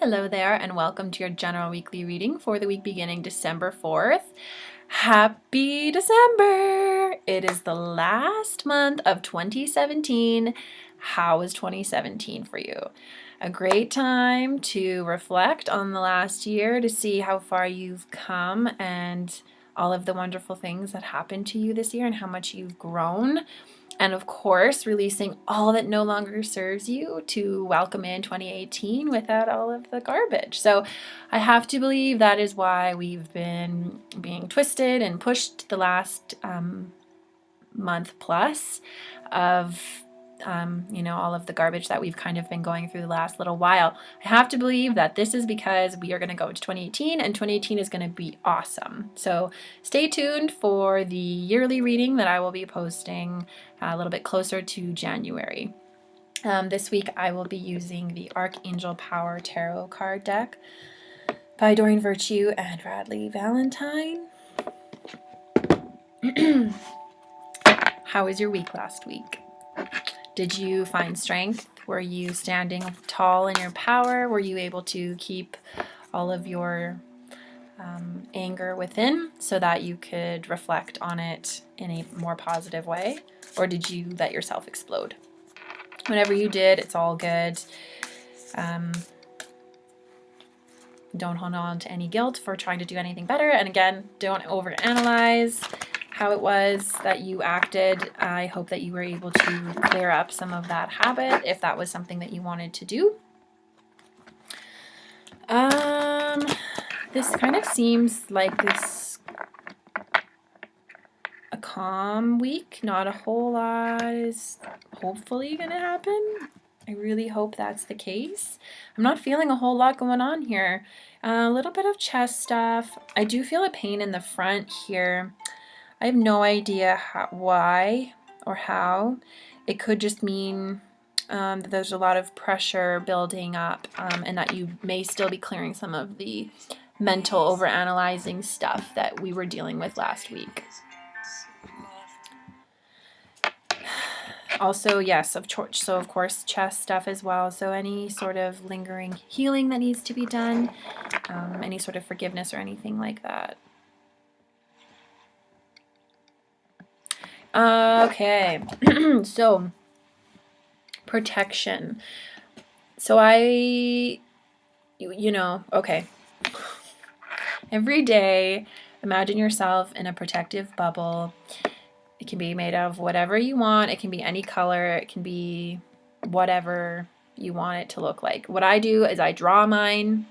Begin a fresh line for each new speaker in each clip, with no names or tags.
Hello there, and welcome to your general weekly reading for the week beginning December 4th. Happy December! It is the last month of 2017. How was 2017 for you? A great time to reflect on the last year, to see how far you've come and all of the wonderful things that happened to you this year and how much you've grown. And of course, releasing all that no longer serves you to welcome in 2018 without all of the garbage. So I have to believe that is why we've been being twisted and pushed the last month plus of all of the garbage that we've kind of been going through the last little while. I have to believe that this is because we are going to go to 2018 and 2018 is going to be awesome. So stay tuned for the yearly reading that I will be posting a little bit closer to January. This week I will be using the Archangel Power Tarot card deck by Doreen Virtue and Bradley Valentine. How was your week last week? Did you find strength? Were you standing tall in your power? Were you able to keep all of your anger within so that you could reflect on it in a more positive way? Or did you let yourself explode? Whatever you did, it's all good. Don't hold on to any guilt for trying to do anything better. And again, don't overanalyze how it was that you acted. I hope that you were able to clear up some of that habit if that was something that you wanted to do. This kind of seems like a calm week. Not a whole lot is hopefully going to happen. I really hope that's the case. I'm not feeling a whole lot going on here. A little bit of chest stuff. I do feel a pain in the front here. I have no idea why or how. It could just mean that there's a lot of pressure building up and that you may still be clearing some of the mental overanalyzing stuff that we were dealing with last week. Also, yes, of course, chest stuff as well. So any sort of lingering healing that needs to be done, any sort of forgiveness or anything like that. Okay, so protection. So okay. Every day, imagine yourself in a protective bubble. It can be made of whatever you want. It can be any color. It can be whatever you want it to look like. What I do is I draw mine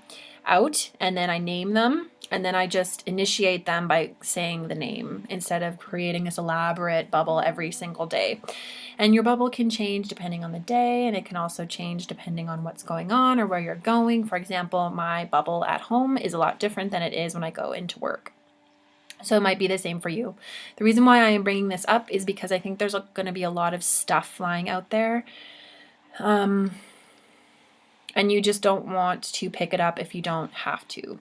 out and then I name them. And then I just initiate them by saying the name instead of creating this elaborate bubble every single day. And your bubble can change depending on the day, and it can also change depending on what's going on or where you're going. For example, my bubble at home is a lot different than it is when I go into work. So it might be the same for you. The reason why I am bringing this up is because I think there's going to be a lot of stuff flying out there. And you just don't want to pick it up if you don't have to.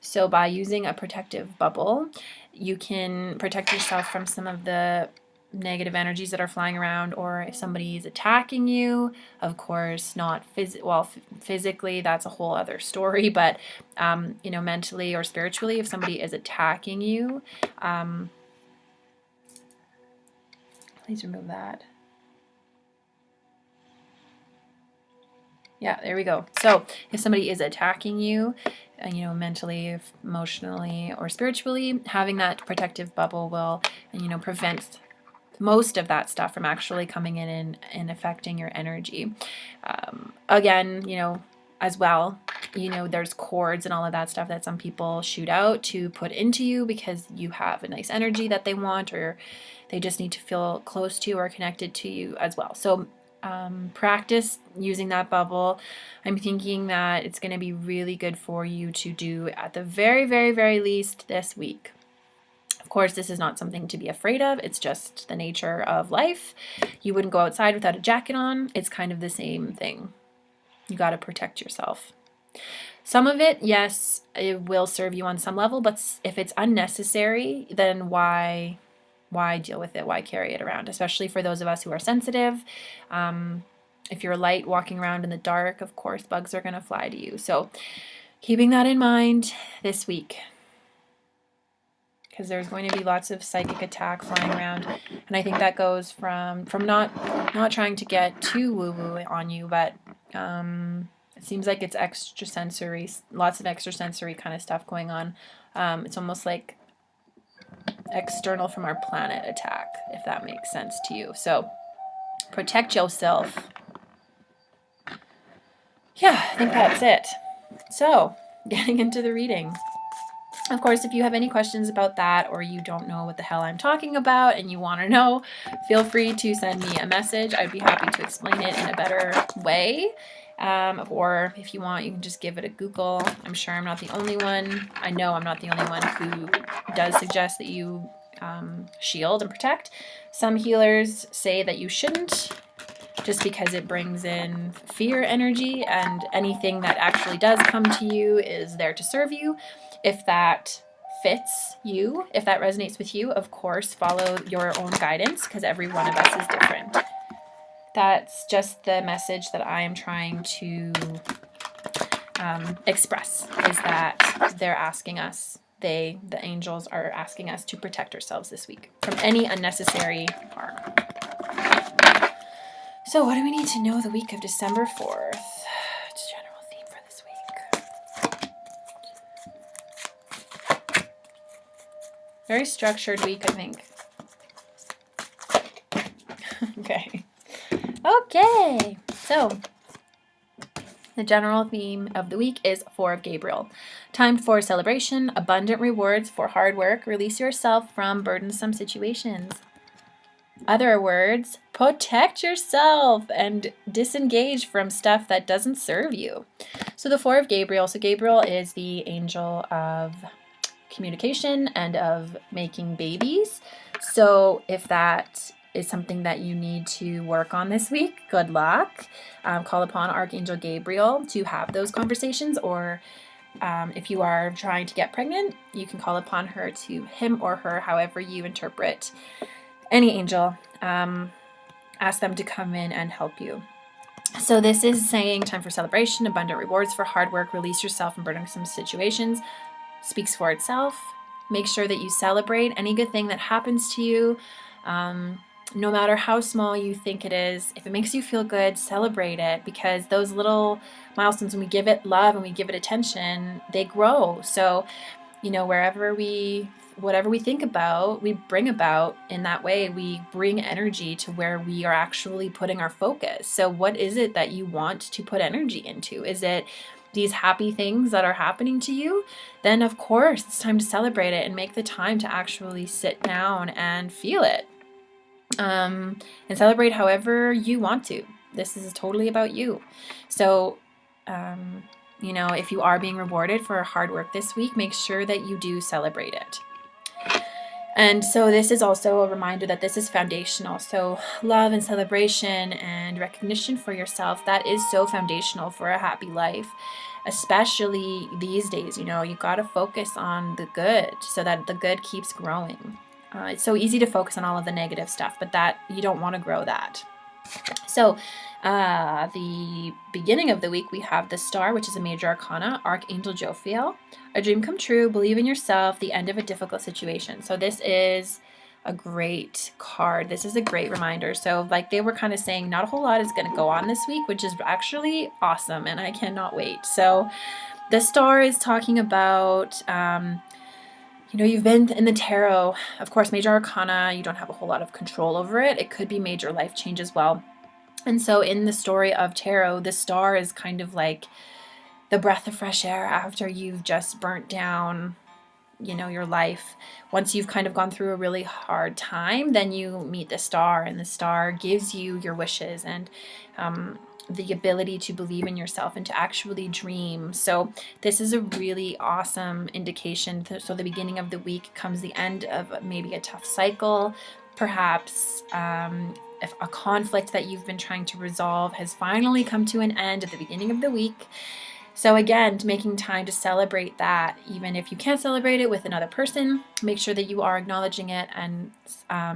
So by using a protective bubble, you can protect yourself from some of the negative energies that are flying around, or if somebody is attacking you, of course, not physically, that's a whole other story, but, mentally or spiritually, if somebody is attacking you, please remove that. Yeah, there we go. So if somebody is attacking you, mentally, emotionally, or spiritually, having that protective bubble will, prevent most of that stuff from actually coming in and affecting your energy. Again, as well, there's cords and all of that stuff that some people shoot out to put into you because you have a nice energy that they want, or they just need to feel close to or connected to you as well. So practice using that bubble. I'm thinking that it's going to be really good for you to do at the very, very, very least this week. Of course, this is not something to be afraid of. It's just the nature of life. You wouldn't go outside without a jacket on. It's kind of the same thing. You got to protect yourself. Some of it, yes, it will serve you on some level, but if it's unnecessary, then why deal with it? Why carry it around? Especially for those of us who are sensitive. If you're light walking around in the dark, of course, bugs are going to fly to you. So keeping that in mind this week, because there's going to be lots of psychic attack flying around. And I think that goes from not trying to get too woo-woo on you, but it seems like it's extrasensory, lots of extrasensory kind of stuff going on. It's almost like external from our planet attack, if that makes sense to you. So protect yourself. Yeah, I think that's it. So getting into the reading. Of course, if you have any questions about that, or you don't know what the hell I'm talking about and you want to know, feel free to send me a message. I'd be happy to explain it in a better way. Or if you want, you can just give it a Google. I'm sure I'm not the only one. I know I'm not the only one who does suggest that you shield and protect. Some healers say that you shouldn't, just because it brings in fear energy, and anything that actually does come to you is there to serve you. If that fits you, if that resonates with you, of course, follow your own guidance, because every one of us is different. That's just the message that I am trying to express, is that they're asking us, the angels are asking us to protect ourselves this week from any unnecessary harm. So what do we need to know the week of December 4th? It's a general theme for this week. Very structured week, I think. Okay, so the general theme of the week is Four of Gabriel. Time for celebration, abundant rewards for hard work, release yourself from burdensome situations. Other words, protect yourself and disengage from stuff that doesn't serve you. So the Four of Gabriel, so Gabriel is the angel of communication and of making babies. So if that is something that you need to work on this week, good luck. Call upon Archangel Gabriel to have those conversations, or if you are trying to get pregnant, you can call upon her, to him or her, however you interpret any angel. Ask them to come in and help you. So this is saying time for celebration, abundant rewards for hard work, release yourself from burdensome situations. Speaks for itself. Make sure that you celebrate any good thing that happens to you. No matter how small you think it is, if it makes you feel good, celebrate it, because those little milestones, when we give it love and we give it attention, they grow. So, whatever we think about, we bring about. In that way, we bring energy to where we are actually putting our focus. So what is it that you want to put energy into? Is it these happy things that are happening to you? Then of course it's time to celebrate it and make the time to actually sit down and feel it. And celebrate however you want to. This is totally about you. So, if you are being rewarded for hard work this week, make sure that you do celebrate it. And so this is also a reminder that this is foundational. So love and celebration and recognition for yourself, that is so foundational for a happy life, especially these days. You got to focus on the good so that the good keeps growing. It's so easy to focus on all of the negative stuff, but that you don't want to grow that. So the beginning of the week, we have the Star, which is a major arcana, Archangel Jophiel, a dream come true, believe in yourself, the end of a difficult situation. So this is a great card. This is a great reminder. So like they were kind of saying, not a whole lot is going to go on this week, which is actually awesome, and I cannot wait. So the Star is talking about you've been in the tarot, of course, major arcana, you don't have a whole lot of control over it. It could be major life change as well. And so in the story of tarot, the Star is kind of like the breath of fresh air after you've just burnt down, your life. Once you've kind of gone through a really hard time, then you meet the Star, and the Star gives you your wishes and the ability to believe in yourself and to actually dream. So this is a really awesome indication. So the beginning of the week comes the end of maybe a tough cycle, perhaps if a conflict that you've been trying to resolve has finally come to an end at the beginning of the week. So again, making time to celebrate that, even if you can't celebrate it with another person, make sure that you are acknowledging it and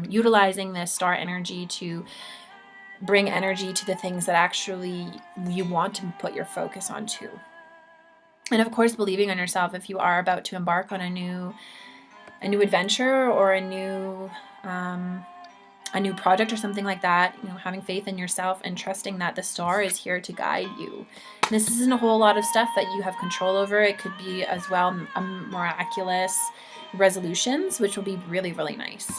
utilizing the Star energy to bring energy to the things that actually you want to put your focus onto. And of course, believing in yourself if you are about to embark on a new adventure or a new project or something like that, having faith in yourself and trusting that the star is here to guide you. This isn't a whole lot of stuff that you have control over. It could be as well miraculous resolutions, which will be really, really nice.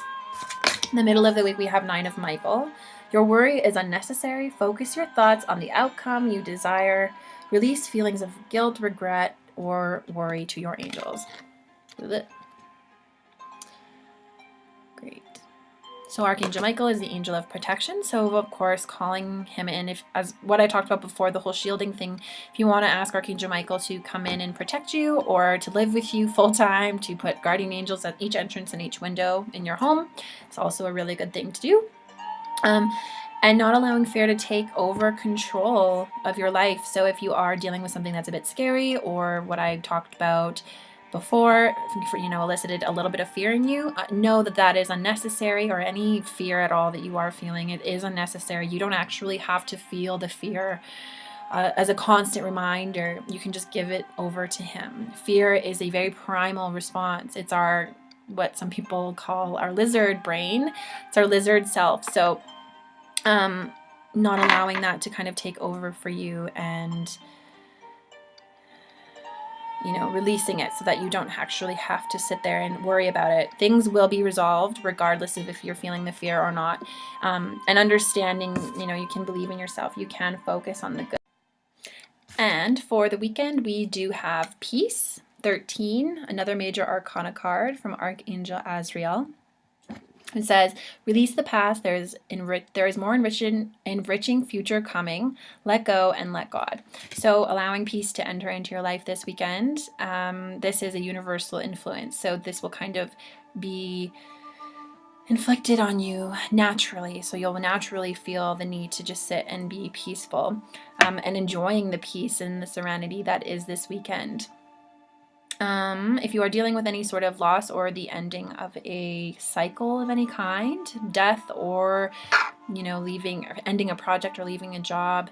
In the middle of the week, we have 9 of Michael. Your worry is unnecessary. Focus your thoughts on the outcome you desire. Release feelings of guilt, regret, or worry to your angels. Great. So Archangel Michael is the angel of protection. So of course, calling him in, as what I talked about before, the whole shielding thing, if you want to ask Archangel Michael to come in and protect you or to live with you full time, to put guardian angels at each entrance and each window in your home, it's also a really good thing to do. And not allowing fear to take over control of your life. So if you are dealing with something that's a bit scary, or what I talked about before, elicited a little bit of fear in you, know that is unnecessary, or any fear at all that you are feeling, it is unnecessary. You don't actually have to feel the fear as a constant reminder. You can just give it over to him. Fear is a very primal response. It's what some people call our lizard brain. It's our lizard self. So not allowing that to kind of take over for you, and releasing it so that you don't actually have to sit there and worry about it. Things will be resolved regardless of if you're feeling the fear or not. And understanding, you can believe in yourself. You can focus on the good. And for the weekend, we do have Peace 13, another major arcana card from Archangel Azrael. It says, release the past. There is more enriching future coming. Let go and let God. So allowing peace to enter into your life this weekend. This is a universal influence. So this will kind of be inflicted on you naturally. So you'll naturally feel the need to just sit and be peaceful, and enjoying the peace and the serenity that is this weekend. If you are dealing with any sort of loss or the ending of a cycle of any kind, death, or ending a project or leaving a job,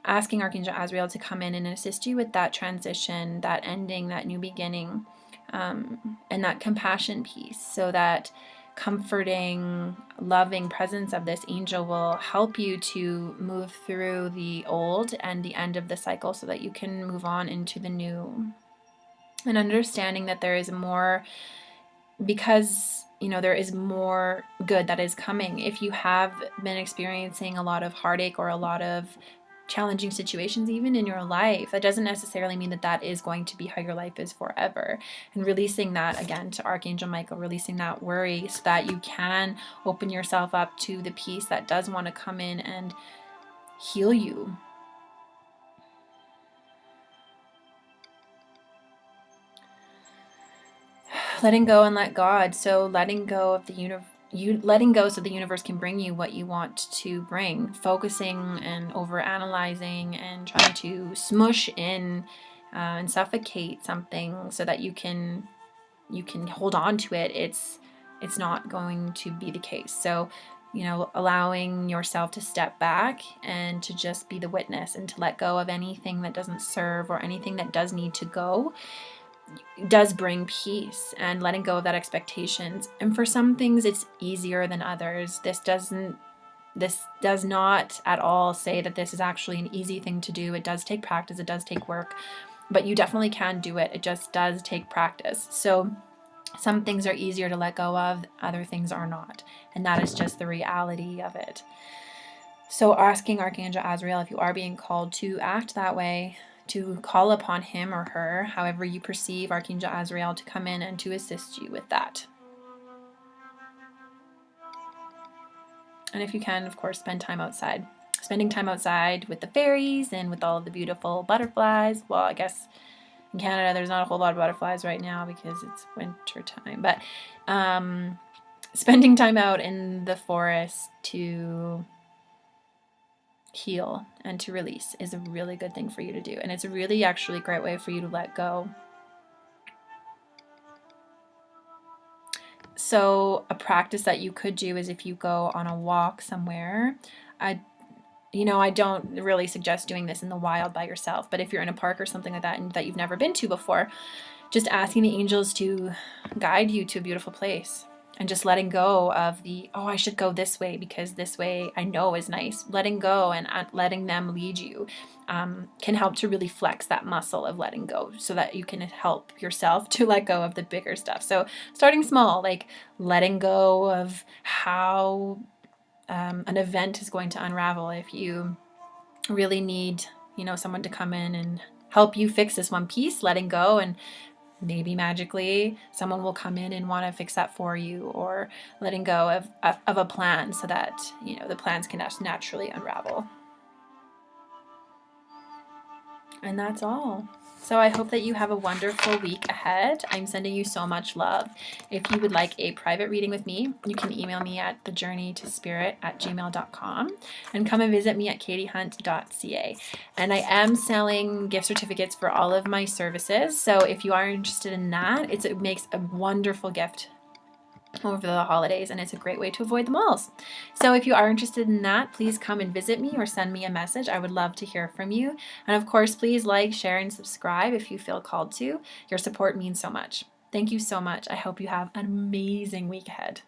asking Archangel Azrael to come in and assist you with that transition, that ending, that new beginning, and that compassion piece, so that comforting, loving presence of this angel will help you to move through the old and the end of the cycle so that you can move on into the new. And understanding that there is more, because there is more good that is coming. If you have been experiencing a lot of heartache or a lot of challenging situations even in your life, that doesn't necessarily mean that is going to be how your life is forever. And releasing that again to Archangel Michael, releasing that worry so that you can open yourself up to the peace that does want to come in and heal you. Letting go and let God. So letting go of letting go so the universe can bring you what you want to bring. Focusing and over analyzing and trying to smush in and suffocate something so that you can hold on to it. It's not going to be the case. So allowing yourself to step back and to just be the witness, and to let go of anything that doesn't serve or anything that does need to go, does bring peace, and letting go of that expectations. And for some things it's easier than others. This does not at all say that this is actually an easy thing to do. It does take practice, it does take work, but you definitely can do it. It just does take practice. So some things are easier to let go of, other things are not, and that is just the reality of it. So asking Archangel Azrael, if you are being called to act that way, to call upon him or her, however you perceive Archangel Azrael, to come in and to assist you with that. And if you can, of course, spend time outside. Spending time outside with the fairies and with all of the beautiful butterflies. Well, I guess in Canada there's not a whole lot of butterflies right now because it's winter time. But spending time out in the forest to heal and to release is a really good thing for you to do. And it's a really actually great way for you to let go. So a practice that you could do is if you go on a walk somewhere, I don't really suggest doing this in the wild by yourself, but if you're in a park or something like that and that you've never been to before, just asking the angels to guide you to a beautiful place and just letting go of I should go this way because this way I know is nice. Letting go and letting them lead you can help to really flex that muscle of letting go so that you can help yourself to let go of the bigger stuff. So starting small, like letting go of how an event is going to unravel. If you really need, someone to come in and help you fix this one piece, letting go, and maybe magically someone will come in and want to fix that for you, or letting go of a plan so that, the plans can just naturally unravel. And that's all. So I hope that you have a wonderful week ahead. I'm sending you so much love. If you would like a private reading with me, you can email me at thejourneytospirit@gmail.com and come and visit me at katiehunt.ca. And I am selling gift certificates for all of my services. So if you are interested in that, it makes a wonderful gift over the holidays, and it's a great way to avoid the malls. So if you are interested in that, please come and visit me or send me a message. I would love to hear from you. And of course, please like, share, and subscribe if you feel called to. Your support means so much. Thank you so much. I hope you have an amazing week ahead.